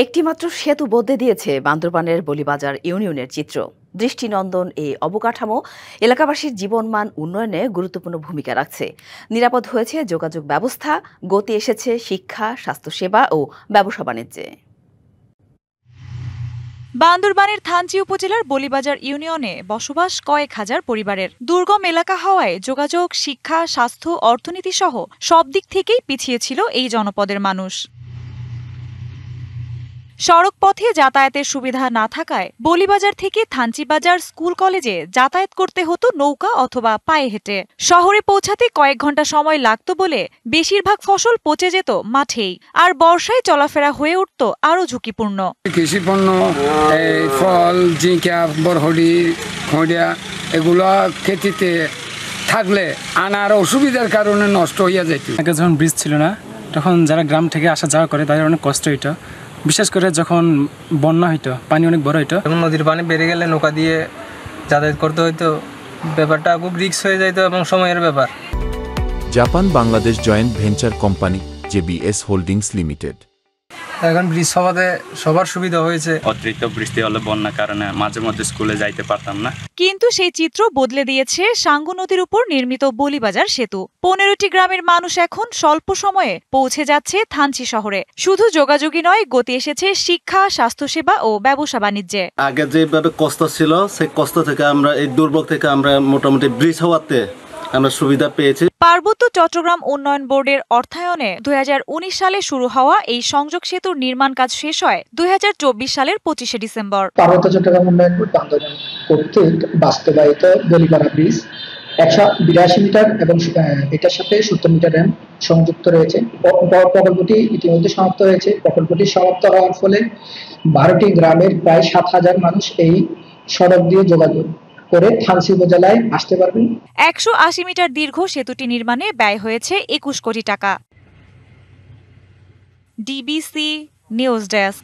একটিমাত্র সেতু বদলে দিয়েছে বান্দরবানের বলিবাজার ইউনিয়নের চিত্র। দৃষ্টিনন্দন এই অবকাঠামো এলাকাবাসীর জীবনমান উন্নয়নে গুরুত্বপূর্ণ ভূমিকা রাখছে। নিরাপদ হয়েছে যোগাযোগ ব্যবস্থা, গতি এসেছে শিক্ষা, স্বাস্থ্যসেবা ও ব্যবসা বাণিজ্যে। বান্দরবানের থানচি উপজেলার বলিবাজার ইউনিয়নে বসবাস কয়েক হাজার পরিবারের। দুর্গম এলাকা হওয়ায় যোগাযোগ, শিক্ষা, স্বাস্থ্য, অর্থনীতি সহ সব দিক থেকেই পিছিয়ে ছিল এই জনপদের মানুষ। সড়ক পথে যাতায়াতের সুবিধা না থাকায় বলিবাজার থেকে থানচিবাজার স্কুল কলেজে যাতায়াত করতে হতো নৌকা অথবা পায়ে হেঁটে। শহরে পৌঁছাতে কয়েক ঘন্টা সময় লাগতো বলে বেশিরভাগ ফসল পচে যেত মাঠেই, আর বর্ষায় চলাফেরা হয়ে উঠত আরো ঝুঁকিপূর্ণ। কৃষি পণ্য, ফল, জিঙ্কা, বরহড়ি, খড়িয়া এগুলো খেতিতে থাকলে আনার অসুবিধার কারণে নষ্ট হইয়া যেত। আগে যখন ব্রিজ ছিল না, তখন যারা গ্রাম থেকে আসা যাওয়া করে তাদের অনেক কষ্ট হইতো। বিশেষ করে যখন বন্যা হইতো, পানি অনেক বড় হইতো। এবং নদীর পানি বেড়ে গেলে নৌকা দিয়ে যাতায়াত করতে হইতো। ব্যাপারটা খুব রিস্ক হয়ে যাইতো এবং সময়ের ব্যাপার। Japan Bangladesh joint venture company JBS holdings limited. এখন ব্রিজ হওয়াতে সবার সুবিধা হয়েছে। অতিরিক্ত বৃষ্টি হলে বন্যার কারণে মাঝে মধ্যে স্কুলে যাইতে পারতাম না। কিন্তু সেই চিত্র বদলে দিয়েছে সাঙ্গু নদীর উপর নির্মিত বলিবাজার সেতু। ১৫টি গ্রামের মানুষ এখন স্বল্প সময়ে পৌঁছে যাচ্ছে থানচি শহরে। শুধু যোগাযোগই নয়, গতি এসেছে শিক্ষা, স্বাস্থ্যসেবা ও ব্যবসা বাণিজ্যে। আগে যেভাবে কষ্ট ছিল, সেই কষ্ট থেকে আমরা, এই দুর্ভোগ থেকে আমরা মোটামুটি ব্রিজ হওয়াতে আমরা সুবিধা পেয়েছি। পার্বত্য চট্টগ্রাম উন্নয়ন বোর্ডের অর্থায়নে ২০১৯ সালে শুরু হওয়া এই সংযোগ সেতুর নির্মাণ কাজ শেষ হয় ২০২৪ সালের ২৫শে ডিসেম্বর। পার্বত্য চট্টগ্রাম উন্নয়ন বোর্ড বান্দরবান কর্তৃক বাস্তবায়িত বলিপাড়া ব্রিজ ১৮২ মিটার এবং এটার সাথে ৭০ মিটার র্যাম্প সংযুক্ত রয়েছে। প্রকল্পটি ইতিমধ্যে সমাপ্ত হয়েছে। প্রকল্পটি সমাপ্ত হওয়ার ফলে ১২টি গ্রামের প্রায় ৭,০০০ মানুষ এই সড়ক দিয়ে যোগাযোগ করে থানচি উপজেলায় আসতে পারবেন। ১৮০ মিটার দীর্ঘ সেতুটি নির্মাণে ব্যয় হয়েছে ২১ কোটি টাকা। DBC news desk.